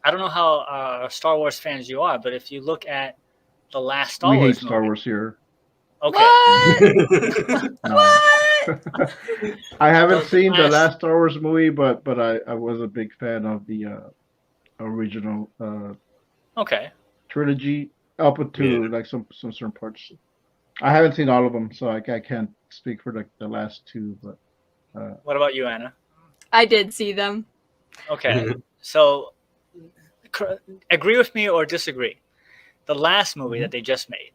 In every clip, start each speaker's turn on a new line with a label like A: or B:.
A: I don't know how Star Wars fans you are, but if you look at the last Star
B: We hate
A: Wars
B: Star
A: movie,
B: Wars here.
A: okay,
C: What?
B: No.
C: What?
B: I haven't
A: the
B: seen the
A: last,
B: last Star Wars movie, but I was a big fan of the original
A: okay,
B: trilogy up
D: Yeah.
B: to like some certain parts. I haven't seen all of them, so I can't speak for the last two. But
A: what about you, Anna?
C: I did see them.
A: Okay, so agree with me or disagree. The last movie
B: mhm.
A: that they just made,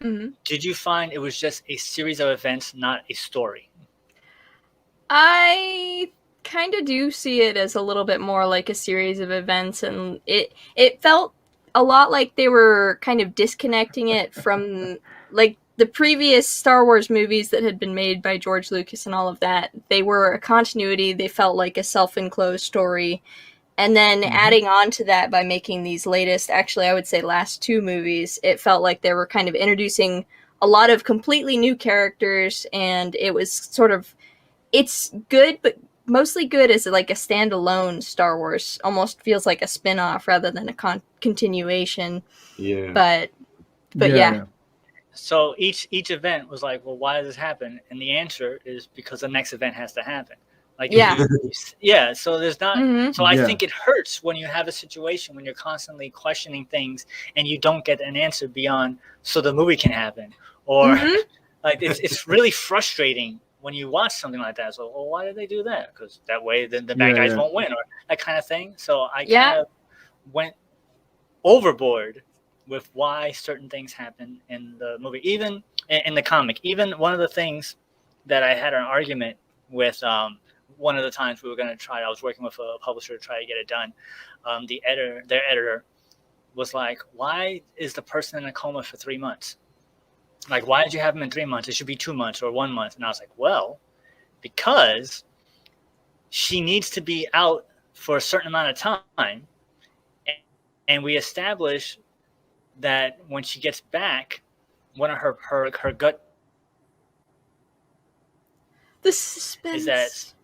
C: Hmm.
A: did you find it was just a series of events, not a story?
C: I kind of do see it as a little bit more like a series of events, and it felt a lot like they were kind of disconnecting it from like the previous Star Wars movies that had been made by George Lucas and all of that. They were a continuity. They felt like a self-enclosed story. And then
B: Mhm.
C: adding on to that by making these latest, actually, I would say last two movies, it felt like they were kind of introducing a lot of completely new characters, and it was sort of, it's good, but mostly good as like a standalone Star Wars. Almost feels like a spin-off rather than a continuation.
D: Yeah.
C: But
B: Yeah,
C: yeah.
B: yeah,
A: So each event was like, well, why does this happen? And the answer is because the next event has to happen. Like if
C: Yeah.
A: you yeah, so there's not.
C: Mm-hmm.
A: So I
B: yeah,
A: think it hurts when you have a situation when you're constantly questioning things and you don't get an answer beyond so the movie can happen, or
C: Mm-hmm.
A: like it's really frustrating when you watch something like that. So, well, why did they do that? Because that way then the bad
B: yeah,
A: guys
B: yeah.
A: won't win, or that kind of thing. So I kind
C: Yeah.
A: of went overboard with why certain things happen in the movie, even in the comic. Even one of the things that I had an argument with, one of the times we were going to try, I was working with a publisher to try to get it done. Their editor was like, why is the person in a coma for 3 months? Like, why did you have him in 3 months? It should be 2 months or 1 month. And I was like, well, because she needs to be out for a certain amount of time. And we establish that when she gets back, one of her gut
C: The
A: is that
C: suspense.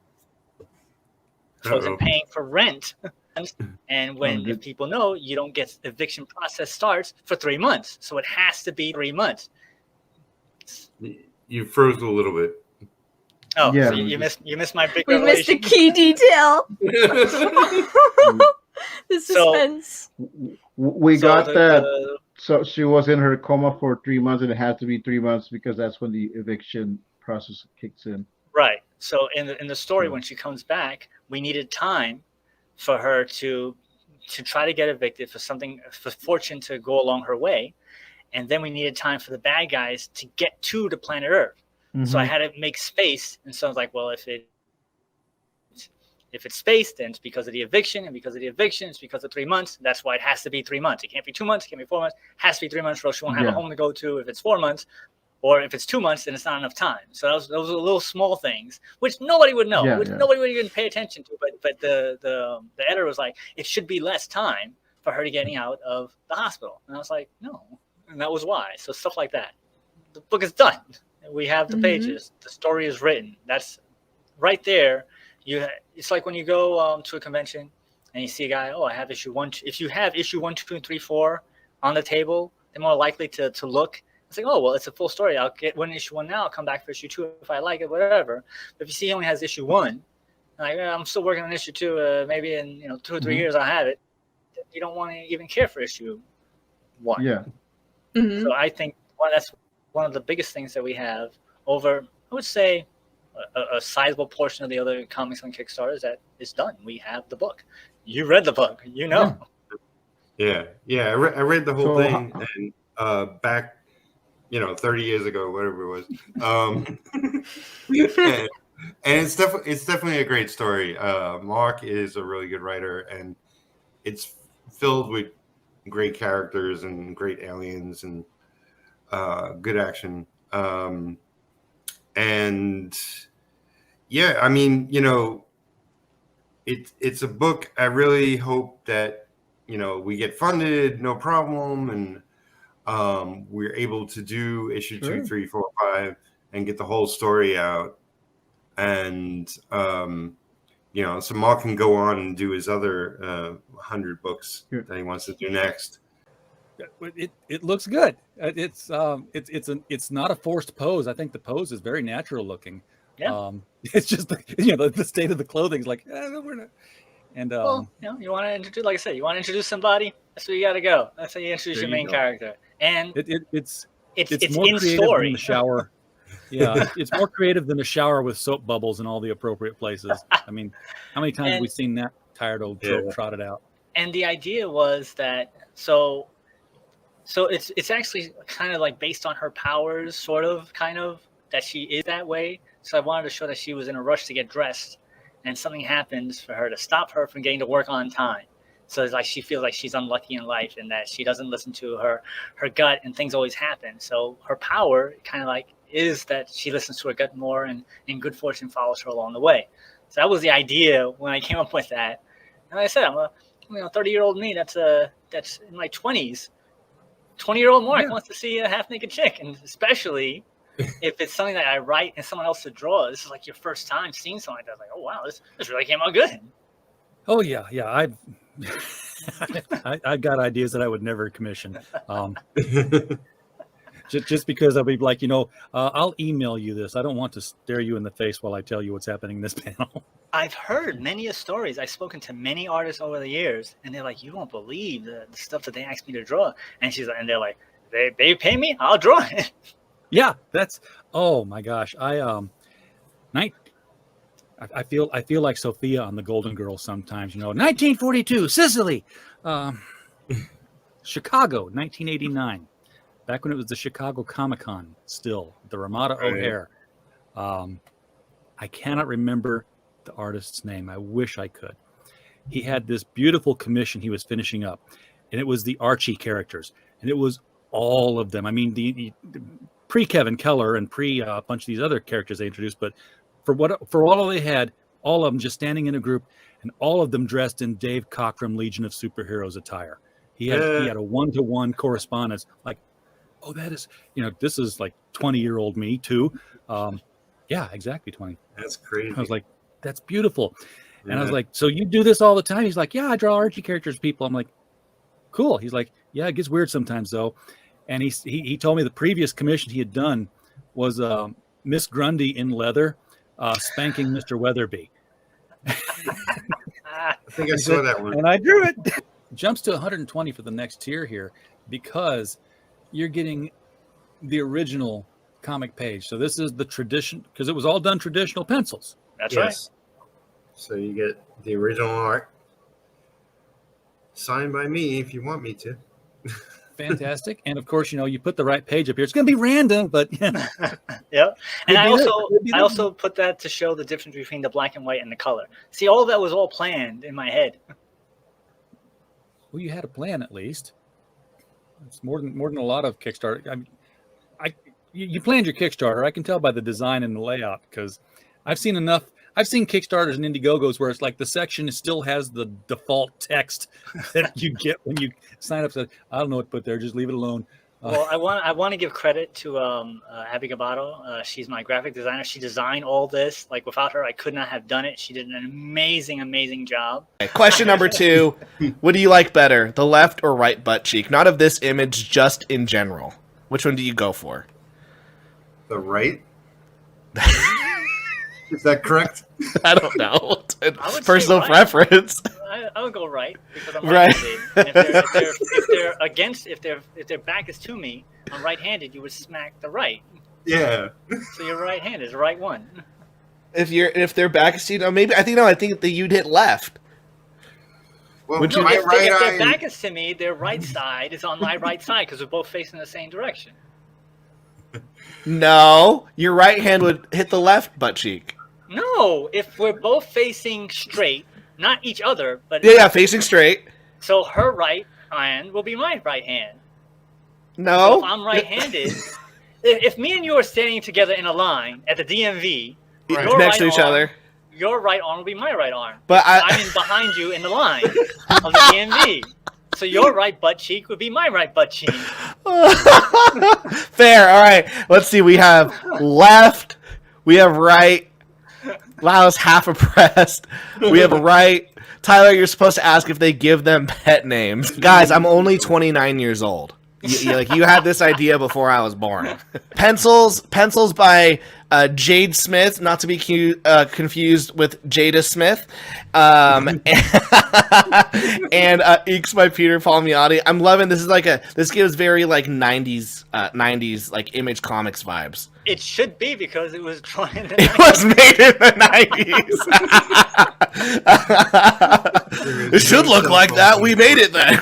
A: she wasn't paying for rent. And
B: Oh,
A: if
B: did
A: people know, you don't get eviction process starts for 3 months, so it has to be 3 months.
D: You froze a little bit.
A: Oh, so
B: yeah.
A: you missed my big
C: We missed a
A: revelation.
C: key detail.
B: We,
C: The
A: So
C: suspense.
B: we
A: so
B: got that.
A: the
B: So she was in her coma for 3 months, and it has to be 3 months because that's when the eviction process kicks in.
A: right. So in the story,
B: So
A: when she comes back, we needed time for her to try to get evicted for fortune to go along her way, and then we needed time for the bad guys to get to the planet Earth. So I
B: hmm
A: had to make space, and so I was like, well, if it's space, then it's because of the eviction, and because of the eviction, it's because of 3 months. That's why it has to be 3 months. It can't be 2 months, it can't be 4 months. It has to be 3 months, or else she won't have a
B: yeah,
A: home to go to if it's 4 months. Or if it's 2 months, then it's not enough time. So those are little small things, which nobody would know,
B: yeah,
A: which
B: yeah.
A: nobody would even pay attention to. But the editor was like, it should be less time for her to getting out of the hospital. And I was like, no. And that was why. So stuff like that. The book is done. We have the
C: Mm-hmm.
A: pages. The story is written. That's right there. It's like when you go to a convention and you see a guy. Oh, I have issue one. If you have issue 1, 2, and 3, 4 on the table, they're more likely to look. It's like, oh well, it's a full story. I'll get one issue 1 now. I'll come back for issue 2 if I like it, whatever. But if you see he only has issue 1, like I'm still working on issue 2. Maybe in 2 or 3
B: hmm
A: years I'll have it. You don't want to even care for issue 1.
B: Yeah.
C: Mm-hmm.
A: So I think that's one of the biggest things that we have over, I would say, a sizable portion of the other comics on Kickstarter is that it's done. We have the book. You read the book,
B: Yeah.
D: Yeah. I read the whole
B: So
D: thing, and back, 30 years ago, whatever it was. And it's definitely a great story. Mark is a really good writer, and it's filled with great characters and great aliens and good action. And yeah, I mean, it's a book. I really hope that we get funded, no problem, and we're able to do issue 2,
B: sure.
D: 3, 4, 5, and get the whole story out. And so Maul can go on and do his other 100 books that he wants to do next.
E: It looks good. It's not a forced pose. I think the pose is very natural looking.
A: Yeah.
E: It's just the state of the clothing is like no, we're not. And
A: well, you want to introduce, like I said, you want to introduce somebody. That's where you got to go. That's how you introduce your main character. And
E: it's
A: more
E: in
A: creative
E: than the shower. Yeah, it's more creative than a shower with soap bubbles in all the appropriate places. I mean, how many times have we seen that tired old trope trotted out?
A: And the idea was that so it's actually kind of like based on her powers, sort of, kind of, that she is that way. So I wanted to show that she was in a rush to get dressed, and something happens for her to stop her from getting to work on time. So it's like she feels like she's unlucky in life and that she doesn't listen to her gut, and things always happen. So her power kind of like is that she listens to her gut more, and good fortune follows her along the way. So that was the idea when I came up with that. And like I said, I'm a 30-year-old me that's in my 20s. 20-year-old Mark wants to see a half-naked chick, and especially if it's something that I write and someone else to draw. This is like your first time seeing something like that. Like, oh wow, this really came out good.
E: Oh yeah. I've got ideas that I would never commission. Just because I'll be like, I'll email you this. I don't want to stare you in the face while I tell you what's happening in this panel.
A: I've heard many stories. I've spoken to many artists over the years, and they're like, you won't believe the stuff that they asked me to draw. And they're like, they pay me, I'll draw it.
E: Yeah, that's, oh my gosh. I feel like Sophia on the Golden Girls sometimes, 1942, Sicily, Chicago, 1989. Back when it was the Chicago Comic-Con, still, the Ramada O'Hare. I cannot remember the artist's name. I wish I could. He had this beautiful commission he was finishing up, and it was the Archie characters, and it was all of them. I mean, the pre-Kevin Keller and a bunch of these other characters they introduced, but for all they had, all of them just standing in a group, and all of them dressed in Dave Cockrum Legion of Superheroes attire. He had a one-to-one correspondence, like, oh, that is, this is like 20-year-old me too. Yeah, exactly 20.
D: That's crazy.
E: I was like, that's beautiful. Yeah. And I was like, so you do this all the time? He's like, yeah, I draw Archie characters, people. I'm like, cool. He's like, yeah, it gets weird sometimes though. And he told me the previous commission he had done was Miss Grundy in leather spanking Mr. Weatherby.
D: I think I saw that one.
E: And I drew it. Jumps to 120 for the next tier here because you're getting the original comic page. So this is the tradition, because it was all done traditional pencils.
A: That's right.
D: So you get the original art signed by me if you want me to.
E: Fantastic. And of course, you put the right page up here. It's going to be random, but yeah.
A: Yep. And I also put that to show the difference between the black and white and the color. See, all of that was all planned in my head.
E: Well, you had a plan at least. It's more than a lot of Kickstarter. You planned your Kickstarter. I can tell by the design and the layout, because I've seen Kickstarters and Indiegogos where it's like the section still has the default text that you get when you sign up. So I don't know what to put there. Just leave it alone.
A: Well, I want to give credit to Abby Gabato. She's my graphic designer. She designed all this. Like, without her, I could not have done it. She did an amazing job.
F: Okay, question number 2. What do you like better, the left or right butt cheek? Not of this image, just in general. Which one do you go for?
D: The right? Is that correct?
F: I don't know.
A: Personal
F: preference.
A: I would go right because I'm
F: right.
A: right-handed. If their back is to me, I'm right-handed. You would smack the right.
D: Yeah.
A: So you're right-handed. It's the right one.
F: If their back is to you, I think that you'd hit left.
D: Well,
A: if their back is to me, their right side is on my right side because we're both facing the same direction.
F: No, your right hand would hit the left butt cheek.
A: No, if we're both facing straight, not each other, but
F: facing straight.
A: So her right hand will be my right hand.
F: No,
A: so if I'm right-handed. if me and you are standing together in a line at the DMV,
F: next to each other,
A: your right arm will be my right arm.
F: But
A: I'm in behind you in the line of the DMV. So your right butt cheek would be my right butt cheek.
F: Fair. All right. Let's see. We have left. We have right. Lau's half oppressed. We have a right. Tyler, you're supposed to ask if they give them pet names. Guys, I'm only 29 years old. You had this idea before I was born. Pencils by Jade Smith, not to be confused with Jada Smith, and Eeks by Peter Palmiotti. I'm loving this. This gives very like 90s like Image Comics vibes.
A: It should be because it was drawn in the
F: It
A: 90s.
F: was made in the 90s. It should look like that. We made it then.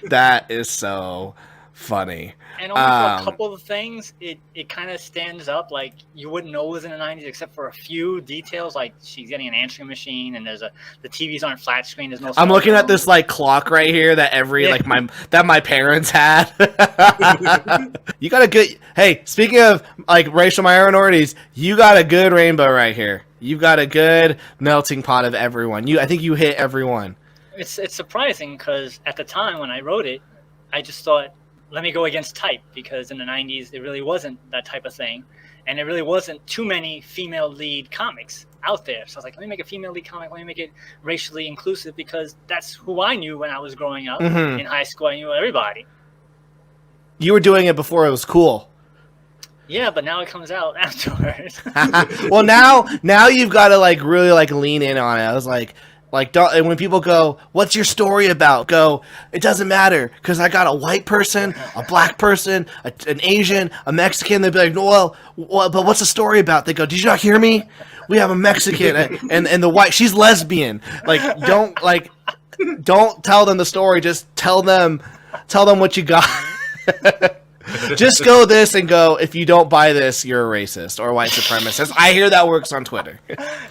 F: That is so funny.
A: And only for a couple of things, it kind of stands up. Like, you wouldn't know it was in the 90s except for a few details, like she's getting an answering machine and the TVs aren't flat screen. There's no.
F: I'm looking at this like clock right here that my parents had. You got a good. Hey, speaking of like racial minorities, you got a good rainbow right here. You've got a good melting pot of everyone. I think you hit everyone.
A: It's surprising because at the time when I wrote it, I just thought, let me go against type, because in the 90s it really wasn't that type of thing, and there really wasn't too many female lead comics out there. So I was like, let me make a female lead comic, let me make it racially inclusive, because that's who I knew when I was growing up. In high school. I knew everybody. You
F: were doing it before it was cool.
A: Yeah, but now it comes out afterwards.
F: Well, now you've got to like really like lean in on it. I was like don't, and when people go, what's your story about? Go, it doesn't matter, because I got a white person, a black person, an Asian, a Mexican. They'd be like, well, but what's the story about? They go, did you not hear me? We have a Mexican and the white, she's lesbian. Like, don't tell them the story. Just tell them what you got. Just go this and go, if you don't buy this, you're a racist or a white supremacist. I hear that works on Twitter.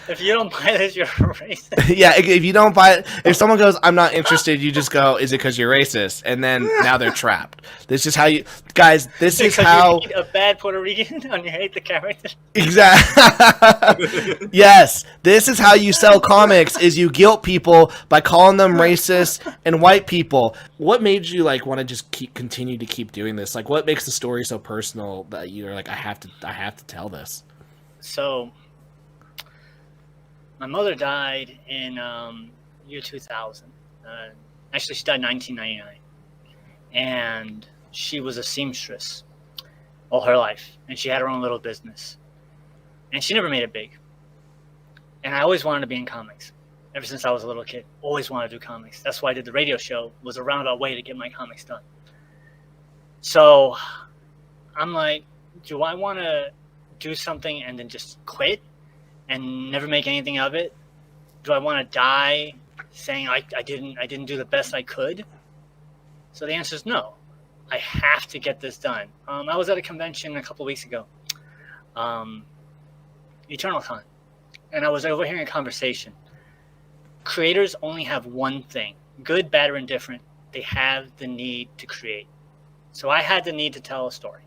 A: If you don't buy this, you're a racist.
F: Yeah, if you don't buy it, if someone goes, I'm not interested, you just go, is it because you're racist? And then now they're trapped. This is how you, guys, this is how.
A: You hate a bad Puerto Rican and you hate the character.
F: Exactly. Yes, this is how you sell comics, is you guilt people by calling them racist and white people. What made you like want to just continue to keep doing this? Like, what makes the story so personal that you're like, I have to tell this?
A: So, my mother died in year 2000. Actually, she died in 1999, and she was a seamstress all her life, and she had her own little business, and she never made it big. And I always wanted to be in comics. Ever since I was a little kid, always wanted to do comics. That's why I did the radio show, was a roundabout way to get my comics done. So I'm like, do I want to do something and then just quit and never make anything of it? Do I want to die saying I didn't do the best I could? So the answer is no. I have to get this done. I was at a convention a couple weeks ago, EternalCon, and I was overhearing a conversation. Creators only have one thing, good, bad, or indifferent. They have the need to create. So I had the need to tell a story.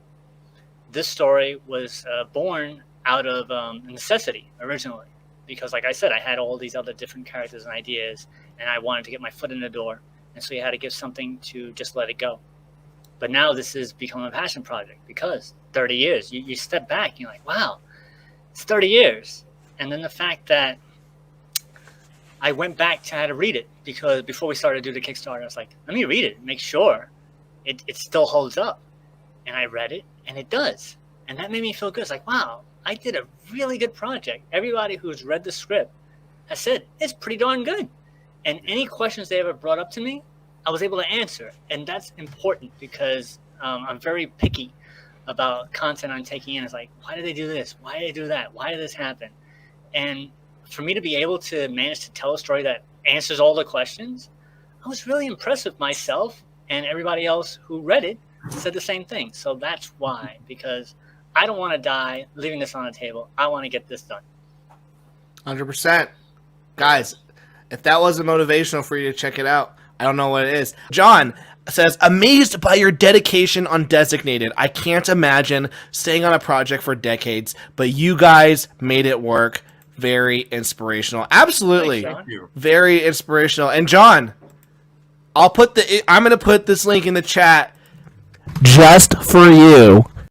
A: This story was born out of necessity originally, because like I said, I had all these other different characters and ideas, and I wanted to get my foot in the door, and so you had to give something to just let it go. But now this has become a passion project, because 30 years, you step back, you're like, wow, it's 30 years. And then the fact that I went back to how to read it, because before we started to do the Kickstarter, I was like, let me read it, make sure it still holds up. And I read it, and it does. And that made me feel good. It's like, wow, I did a really good project. Everybody who's read the script has said, it's pretty darn good. And any questions they ever brought up to me, I was able to answer. And that's important, because I'm very picky about content I'm taking in. It's like, why did they do this? Why did they do that? Why did this happen? And for me to be able to manage to tell a story that answers all the questions, I was really impressed with myself, and everybody else who read it said the same thing. So that's why, because I don't want to die leaving this on the table. I want to get this done.
F: 100%. Guys, if that wasn't motivational for you to check it out, I don't know what it is. John says, amazed by your dedication on Designated. I can't imagine staying on a project for decades, but you guys made it work. Very inspirational. Absolutely.
A: Thanks,
F: very inspirational. And John, I'm going to put this link in the chat just for you.